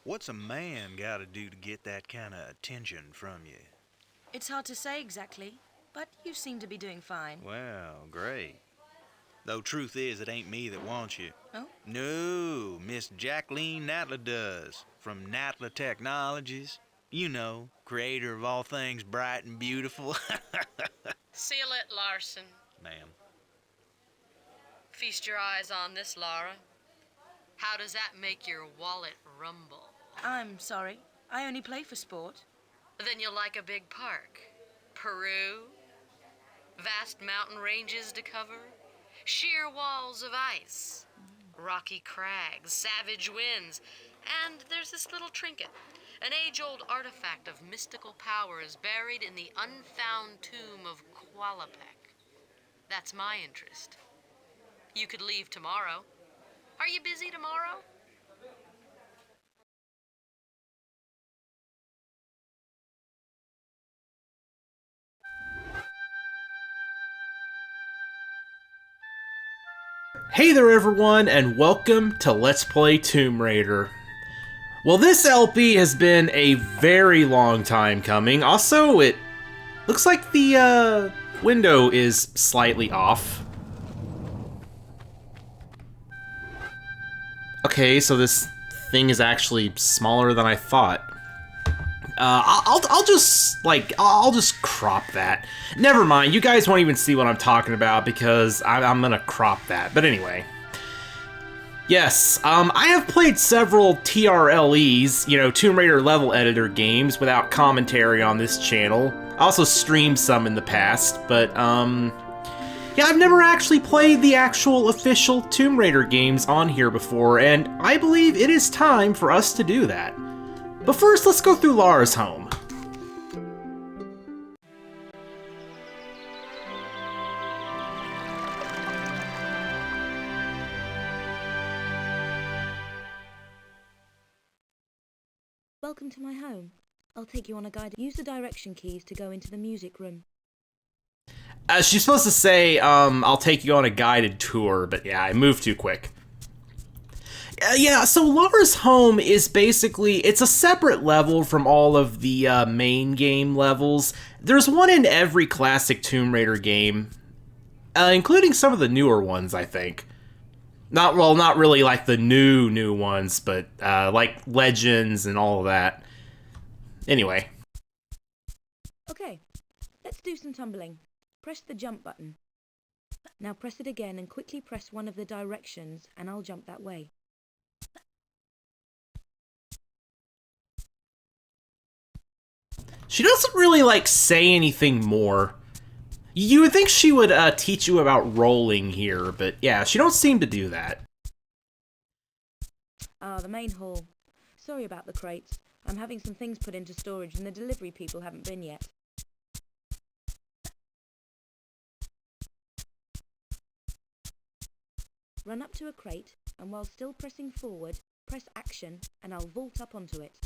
What's a man gotta do to get that kind of attention from you? It's hard to say exactly, but you seem to be doing fine. Well, great. Though truth is, it ain't me that wants you. Oh? No, Miss Jacqueline Natla does, from Natla Technologies. You know, creator of all things bright and beautiful. Seal it, Larson. Ma'am. Feast your eyes on this, Lara. How does that make your wallet rumble? I'm sorry. I only play for sport. Then you'll like a big park. Peru, vast mountain ranges to cover, sheer walls of ice, rocky crags, savage winds, and there's this little trinket, an age-old artifact of mystical powers buried in the unfound tomb of Qualapec. That's my interest. You could leave tomorrow. Are you busy tomorrow? Hey there everyone, and welcome to Let's Play Tomb Raider. Well, this LP has been a very long time coming. Also, it looks like the window is slightly off. Okay, so this thing is actually smaller than I thought. I'll just crop that. Never mind, you guys won't even see what I'm talking about because I'm gonna crop that. But anyway. Yes, I have played several TRLEs, you know, Tomb Raider level editor games without commentary on this channel. I also streamed some in the past, but, yeah, I've never actually played the actual official Tomb Raider games on here before, and I believe it is time for us to do that. But first, let's go through Lara's home. Welcome to my home. I'll take you on a guide. Use the direction keys to go into the music room. She's supposed to say, I'll take you on a guided tour, but yeah, I moved too quick. Yeah, so Lara's home is basically, it's a separate level from all of the main game levels. There's one in every classic Tomb Raider game, including some of the newer ones, I think. Not really like the new ones, but like Legends and all of that. Anyway. Okay, let's do some tumbling. Press the jump button. Now press it again and quickly press one of the directions and I'll jump that way. She doesn't really, like, say anything more. You would think she would teach you about rolling here, but yeah, she don't seem to do that. Ah, the main hall. Sorry about the crates. I'm having some things put into storage and the delivery people haven't been yet. Run up to a crate and while still pressing forward, press action and I'll vault up onto it.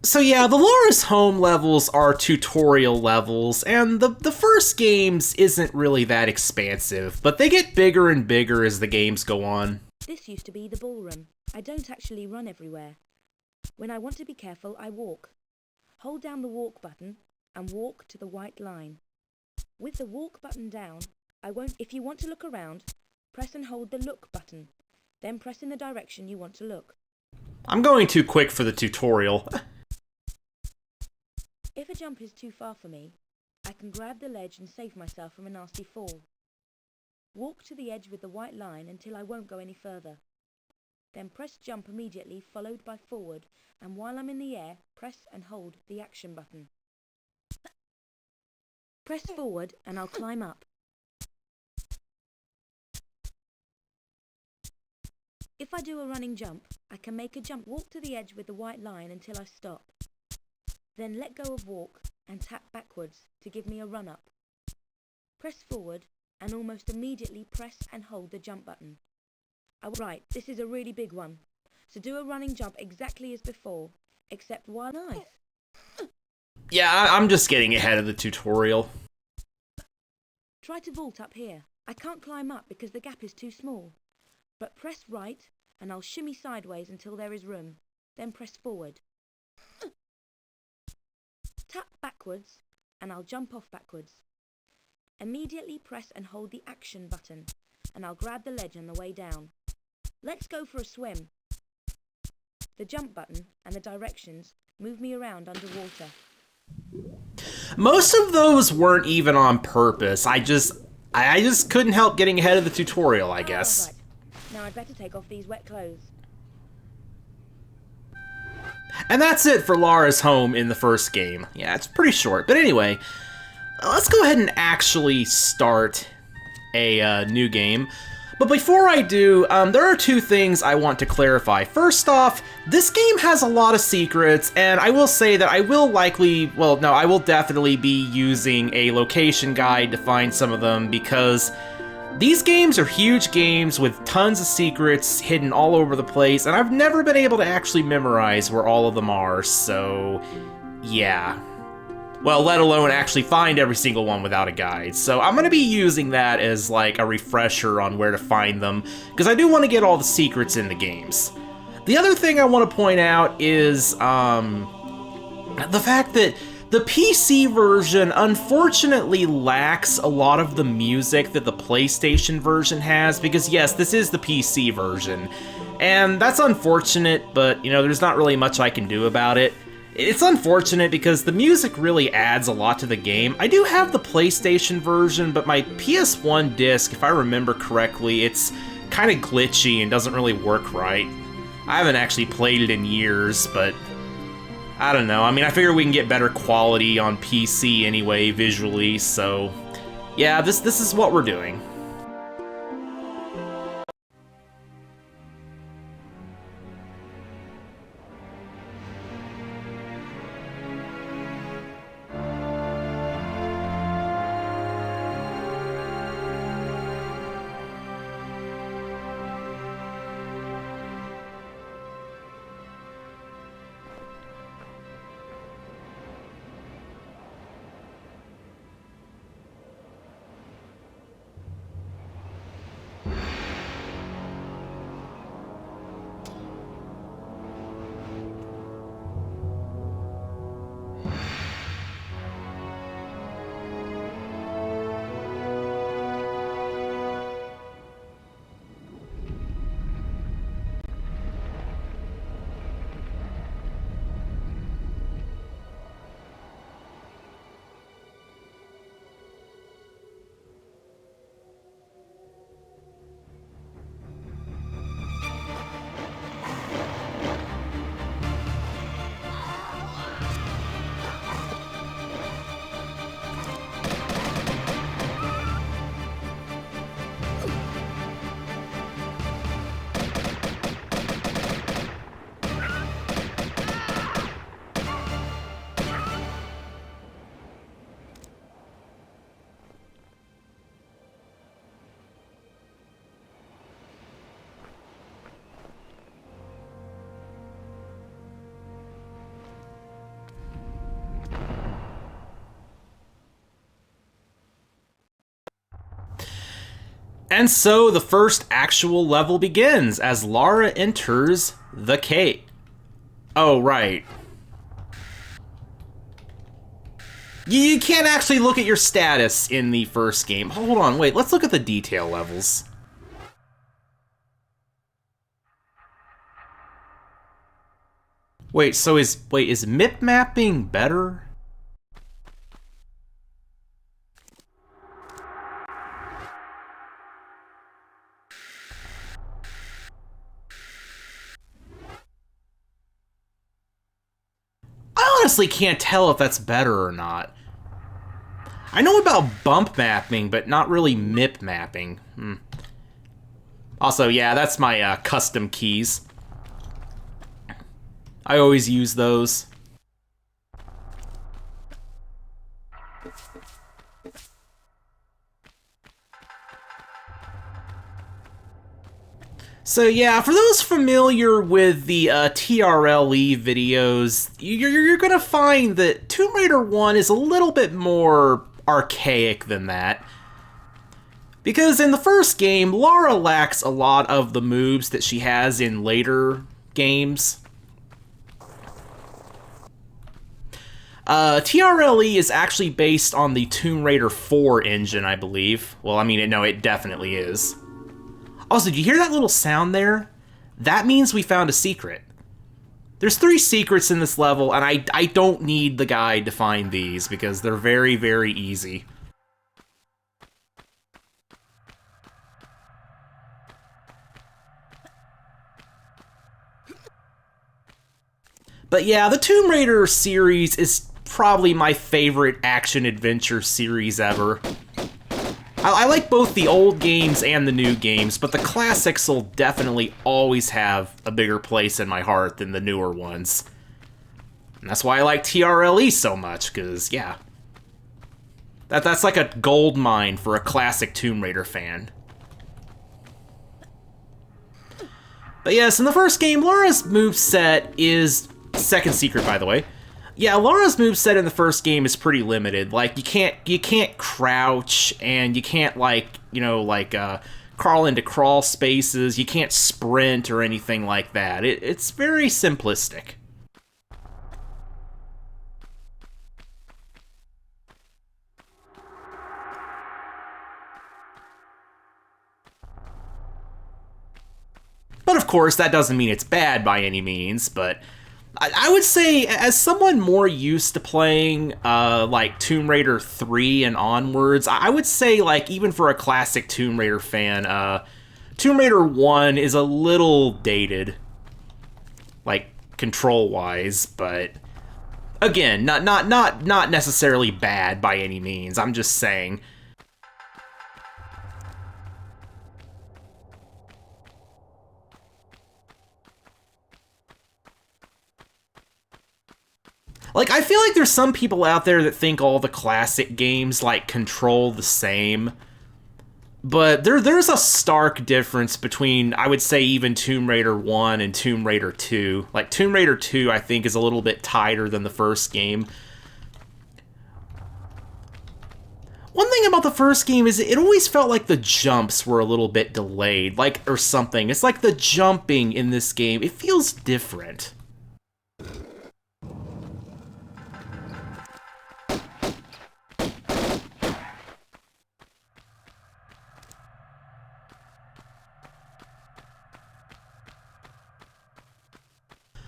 So yeah, the Lara's home levels are tutorial levels, and the first games isn't really that expansive, but they get bigger and bigger as the games go on. This used to be the ballroom. I don't actually run everywhere. When I want to be careful, I walk. Hold down the walk button and walk to the white line. With the walk button down, if you want to look around, press and hold the look button. Then press in the direction you want to look. I'm going too quick for the tutorial. If a jump is too far for me, I can grab the ledge and save myself from a nasty fall. Walk to the edge with the white line until I won't go any further. Then press jump immediately, followed by forward, and while I'm in the air, press and hold the action button. Press forward and I'll climb up. If I do a running jump, I can make a jump. Walk to the edge with the white line until I stop. Then let go of walk and tap backwards to give me a run up. Press forward and almost immediately press and hold the jump button. Right, this is a really big one. So do a running jump exactly as before, except while nice. Yeah, I'm just getting ahead of the tutorial. Try to vault up here. I can't climb up because the gap is too small. But press right and I'll shimmy sideways until there is room, then press forward. Tap backwards, and I'll jump off backwards. Immediately press and hold the action button, and I'll grab the ledge on the way down. Let's go for a swim. The jump button and the directions move me around underwater. Most of those weren't even on purpose. I just couldn't help getting ahead of the tutorial, I guess. Right. Now I'd better take off these wet clothes. And that's it for Lara's home in the first game. Yeah, it's pretty short. But anyway, let's go ahead and actually start a new game. But before I do, there are two things I want to clarify. First off, this game has a lot of secrets, and I will say that I will definitely be using a location guide to find some of them, because these games are huge games with tons of secrets hidden all over the place, and I've never been able to actually memorize where all of them are, so yeah. Well, let alone actually find every single one without a guide. So I'm going to be using that as like a refresher on where to find them, because I do want to get all the secrets in the games. The other thing I want to point out is the fact that the PC version unfortunately lacks a lot of the music that the PlayStation version has, because yes, this is the PC version, and that's unfortunate, but you know, there's not really much I can do about it. It's unfortunate because the music really adds a lot to the game. I do have the PlayStation version, but my PS1 disc, if I remember correctly, it's kind of glitchy and doesn't really work right. I haven't actually played it in years, but I don't know. I mean, I figure we can get better quality on PC anyway, visually, so yeah, this is what we're doing. And so the first actual level begins as Lara enters the cave. Oh, right. You can't actually look at your status in the first game. Hold on, wait, let's look at the detail levels. Wait, so is MIP mapping better? I honestly can't tell if that's better or not. I know about bump mapping, but not really MIP mapping. Also, yeah, that's my custom keys. I always use those. So yeah, for those familiar with the TRLE videos, you're gonna find that Tomb Raider 1 is a little bit more archaic than that. Because in the first game, Lara lacks a lot of the moves that she has in later games. TRLE is actually based on the Tomb Raider 4 engine, I believe. Well, I mean, no, it definitely is. Also, did you hear that little sound there? That means we found a secret. There's 3 secrets in this level, and I don't need the guide to find these, because they're very, very easy. But yeah, the Tomb Raider series is probably my favorite action-adventure series ever. I like both the old games and the new games, but the classics will definitely always have a bigger place in my heart than the newer ones. And that's why I like TRLE so much, because, yeah. That's like a gold mine for a classic Tomb Raider fan. But yes, in the first game, Lara's moveset is... Second secret, by the way. Yeah, Lara's moveset in the first game is pretty limited. Like, you can't crouch, and you can't, like, you know, like, crawl into crawl spaces. You can't sprint or anything like that. It's very simplistic. But of course, that doesn't mean it's bad by any means, but... I would say, as someone more used to playing, like, Tomb Raider 3 and onwards, I would say, like, even for a classic Tomb Raider fan, Tomb Raider 1 is a little dated, like, control-wise, but, again, not necessarily bad by any means, I'm just saying. Like, I feel like there's some people out there that think all the classic games, like, control the same. But there's a stark difference between, I would say, even Tomb Raider 1 and Tomb Raider 2. Like, Tomb Raider 2, I think, is a little bit tighter than the first game. One thing about the first game is it always felt like the jumps were a little bit delayed, like, or something. It's like the jumping in this game, it feels different.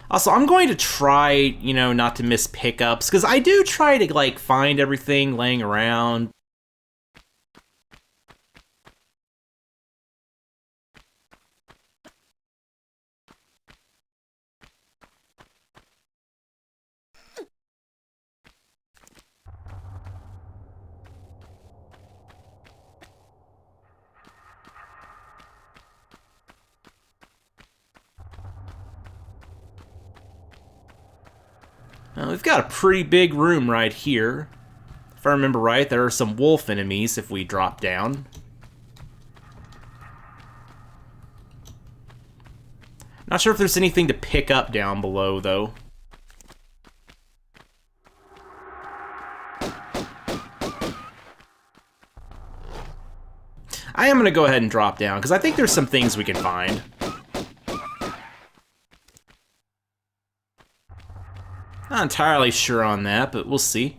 Also, I'm going to try, you know, not to miss pickups, because I do try to, like, find everything laying around. Now, we've got a pretty big room right here. If I remember right, there are some wolf enemies if we drop down. Not sure if there's anything to pick up down below, though. I am going to go ahead and drop down, because I think there's some things we can find. Not entirely sure on that, but we'll see.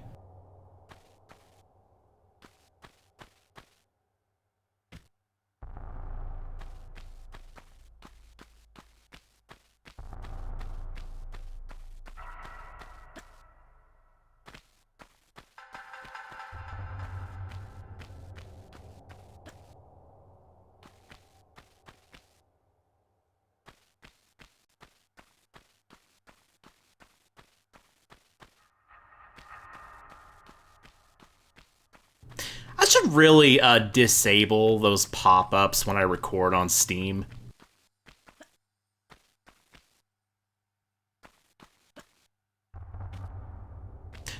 I should really disable those pop-ups when I record on Steam.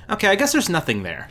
Okay, I guess there's nothing there.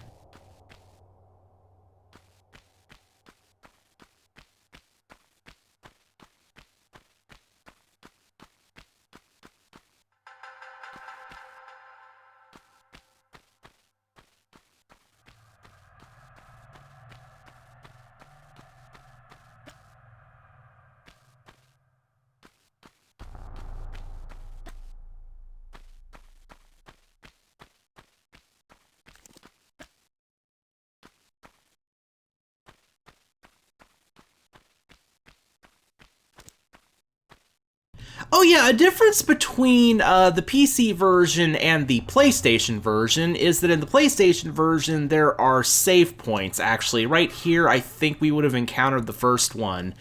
Oh yeah, a difference between the PC version and the PlayStation version is that in the PlayStation version there are save points, actually. Right here, I think we would have encountered the first one.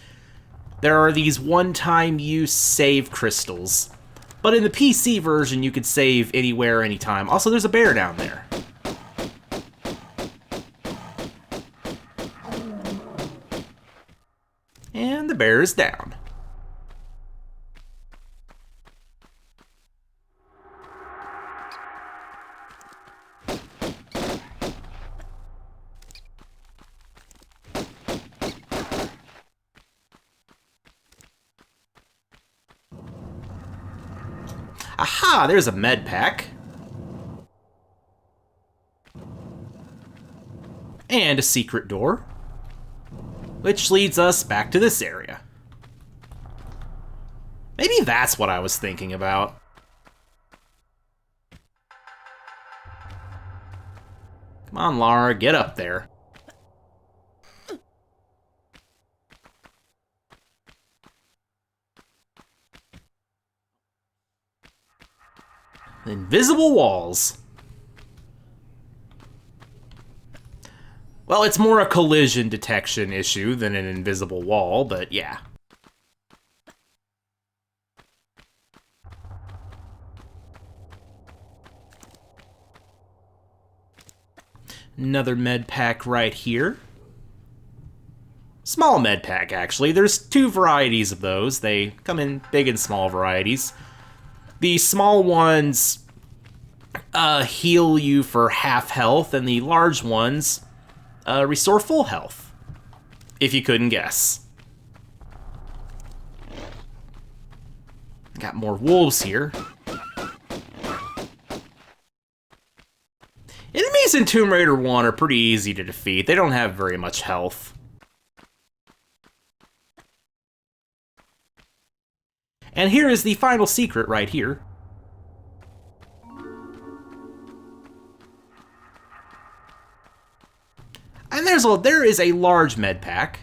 There are these one-time use save crystals. But in the PC version, you could save anywhere, anytime. Also, there's a bear down there. And the bear is down. Aha, there's a med pack. And a secret door, which leads us back to this area. Maybe that's what I was thinking about. Come on, Lara, get up there. Invisible walls. Well, it's more a collision detection issue than an invisible wall, but yeah. Another med pack right here. Small med pack, actually. There's two varieties of those. They come in big and small varieties. The small ones heal you for half health, and the large ones restore full health, if you couldn't guess. Got more wolves here. Enemies in Tomb Raider 1 are pretty easy to defeat. They don't have very much health. And here is the final secret right here. And there is a large med pack.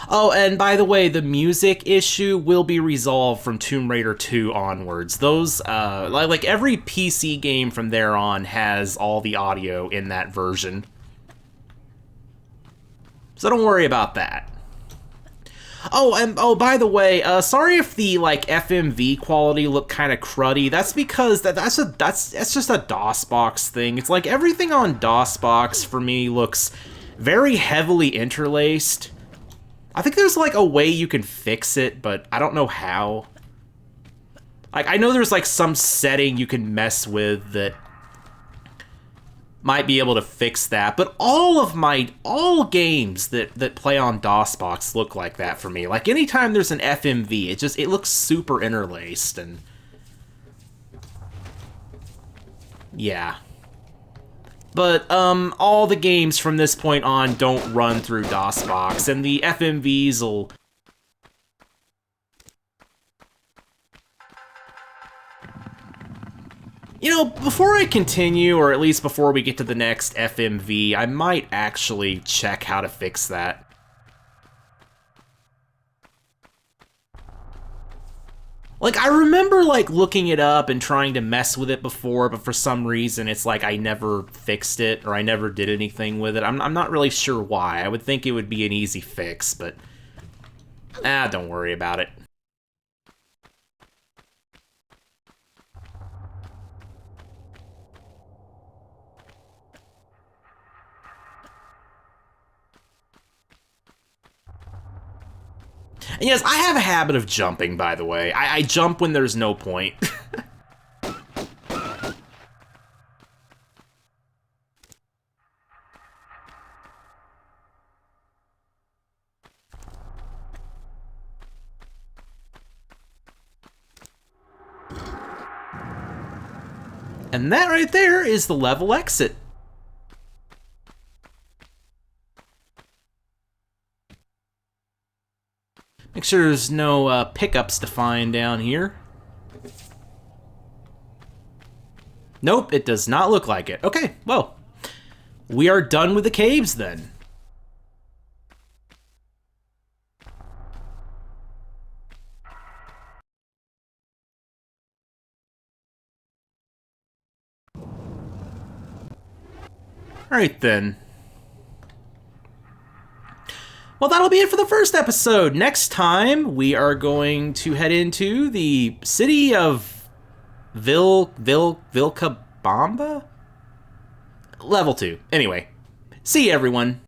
Oh, and by the way, the music issue will be resolved from Tomb Raider 2 onwards. Those, like every PC game from there on has all the audio in that version. So don't worry about that. Oh, and by the way, sorry if the like FMV quality looked kind of cruddy. That's because that's just a DOSBox thing. It's like everything on DOSBox for me looks very heavily interlaced. I think there's like a way you can fix it, but I don't know how. Like, I know there's like some setting you can mess with that might be able to fix that, but all games that play on DOSBox look like that for me. Like, anytime there's an FMV, it looks super interlaced, and yeah. But, all the games from this point on don't run through DOSBox, and the FMVs will... You know, before I continue, or at least before we get to the next FMV, I might actually check how to fix that. Like, I remember, like, looking it up and trying to mess with it before, but for some reason, it's like I never fixed it, or I never did anything with it. I'm not really sure why. I would think it would be an easy fix, but... don't worry about it. And yes, I have a habit of jumping, by the way. I jump when there's no point. And that right there is the level exit. Make sure there's no pickups to find down here. Nope, it does not look like it. Okay, well, we are done with the caves then. Alright then. Well, that'll be it for the first episode. Next time, we are going to head into the city of Vilcabamba? Level 2. Anyway, see you everyone.